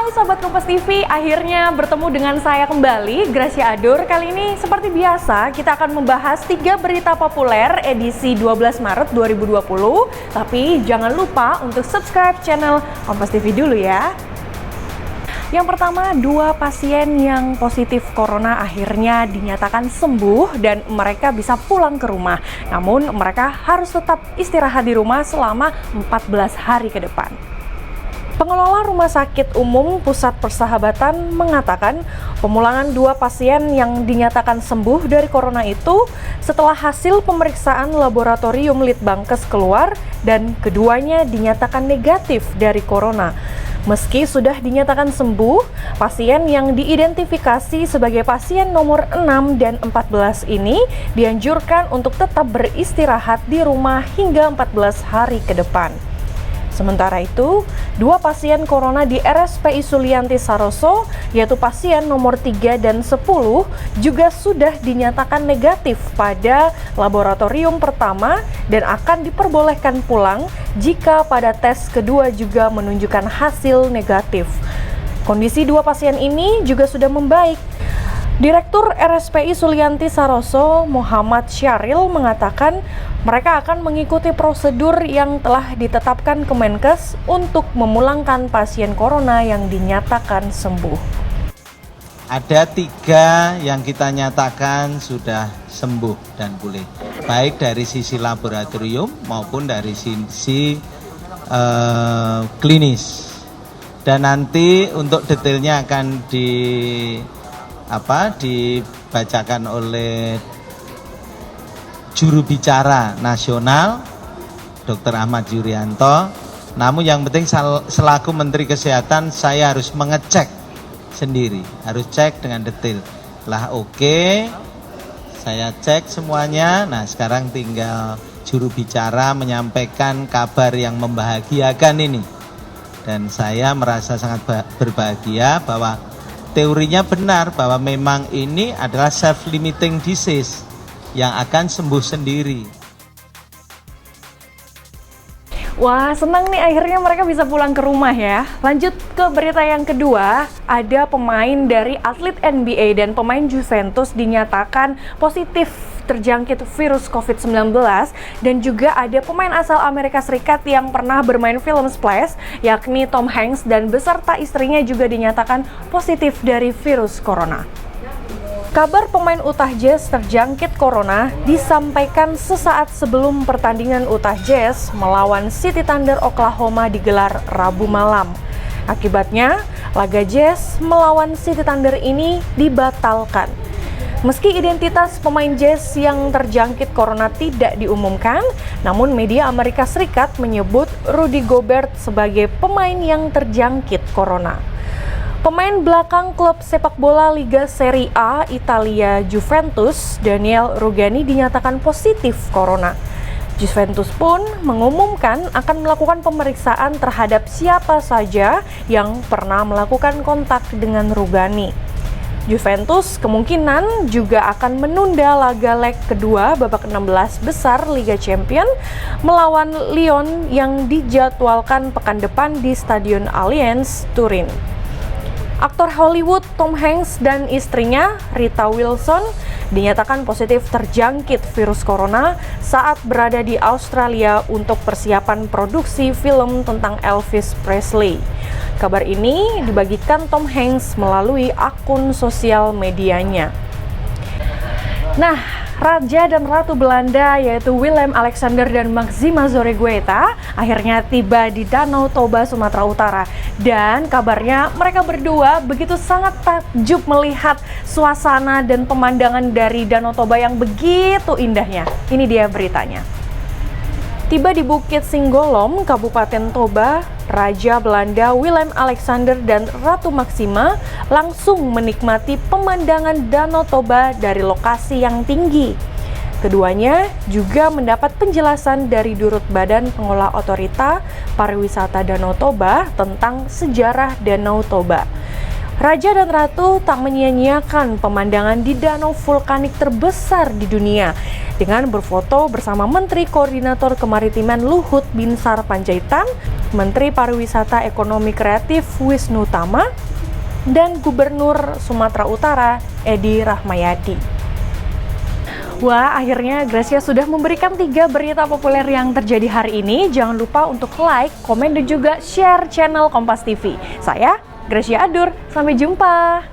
Hai Sobat Kompas TV, akhirnya bertemu dengan saya kembali, Gracia Adur. Kali ini seperti biasa kita akan membahas 3 berita populer edisi 12 Maret 2020. Tapi jangan lupa untuk subscribe channel Kompas TV dulu ya. Yang pertama, 2 pasien yang positif corona akhirnya dinyatakan sembuh dan mereka bisa pulang ke rumah. Namun mereka harus tetap istirahat di rumah selama 14 hari ke depan. Pengelola Rumah Sakit Umum Pusat Persahabatan mengatakan pemulangan 2 pasien yang dinyatakan sembuh dari corona itu setelah hasil pemeriksaan laboratorium Litbangkes keluar dan keduanya dinyatakan negatif dari corona. Meski sudah dinyatakan sembuh, pasien yang diidentifikasi sebagai pasien nomor 6 dan 14 ini dianjurkan untuk tetap beristirahat di rumah hingga 14 hari ke depan. Sementara itu, 2 pasien corona di RSPI Sulianti Saroso, yaitu pasien nomor 3 dan 10, juga sudah dinyatakan negatif pada laboratorium pertama dan akan diperbolehkan pulang jika pada tes kedua juga menunjukkan hasil negatif. Kondisi 2 pasien ini juga sudah membaik. Direktur RSPI Sulianti Saroso, Muhammad Syahril, mengatakan mereka akan mengikuti prosedur yang telah ditetapkan Kemenkes untuk memulangkan pasien corona yang dinyatakan sembuh. Ada 3 yang kita nyatakan sudah sembuh dan pulih, baik dari sisi laboratorium maupun dari sisi klinis. Dan nanti untuk detailnya akan dibacakan oleh juru bicara nasional Dr. Ahmad Yuryanto. Namun yang penting selaku Menteri Kesehatan saya harus mengecek sendiri, harus cek dengan detail. Lah oke, saya cek semuanya. Nah sekarang tinggal juru bicara menyampaikan kabar yang membahagiakan ini. Dan saya merasa sangat berbahagia bahwa teorinya benar bahwa memang ini adalah self-limiting disease yang akan sembuh sendiri. Wah, senang nih akhirnya mereka bisa pulang ke rumah ya. Lanjut ke berita yang kedua, ada pemain dari atlet NBA dan pemain Juventus dinyatakan positif terjangkit virus COVID-19 dan juga ada pemain asal Amerika Serikat yang pernah bermain film Splash, yakni Tom Hanks, dan beserta istrinya juga dinyatakan positif dari virus corona. Kabar pemain Utah Jazz terjangkit corona disampaikan sesaat sebelum pertandingan Utah Jazz melawan City Thunder Oklahoma digelar Rabu malam. Akibatnya, laga Jazz melawan City Thunder ini dibatalkan. Meski identitas pemain Jazz yang terjangkit corona tidak diumumkan, namun media Amerika Serikat menyebut Rudy Gobert sebagai pemain yang terjangkit corona. Pemain belakang klub sepak bola Liga Serie A Italia Juventus, Daniel Rugani, dinyatakan positif corona. Juventus pun mengumumkan akan melakukan pemeriksaan terhadap siapa saja yang pernah melakukan kontak dengan Rugani. Juventus kemungkinan juga akan menunda laga leg kedua babak 16 besar Liga Champions melawan Lyon yang dijadwalkan pekan depan di Stadion Allianz, Turin. Aktor Hollywood Tom Hanks dan istrinya Rita Wilson dinyatakan positif terjangkit virus corona saat berada di Australia untuk persiapan produksi film tentang Elvis Presley. Kabar ini dibagikan Tom Hanks melalui akun sosial medianya. Nah, Raja dan Ratu Belanda yaitu Willem Alexander dan Maxima Zorreguieta akhirnya tiba di Danau Toba, Sumatera Utara. Dan kabarnya mereka berdua begitu sangat takjub melihat suasana dan pemandangan dari Danau Toba yang begitu indahnya. Ini dia beritanya. Tiba di Bukit Singgolom, Kabupaten Toba, Raja Belanda Willem Alexander dan Ratu Maxima langsung menikmati pemandangan Danau Toba dari lokasi yang tinggi. Keduanya juga mendapat penjelasan dari Dirut Badan Pengelola Otorita Pariwisata Danau Toba tentang sejarah Danau Toba. Raja dan Ratu tak menyia-nyiakan pemandangan di danau vulkanik terbesar di dunia dengan berfoto bersama Menteri Koordinator Kemaritiman Luhut Binsar Panjaitan Menteri Pariwisata Ekonomi Kreatif Wisnu Tama, dan Gubernur Sumatera Utara Edi Rahmayadi. Wah, akhirnya Gracia sudah memberikan 3 berita populer yang terjadi hari ini. Jangan lupa untuk like, komen, dan juga share channel Kompas TV. Saya Gracia Adur, sampai jumpa.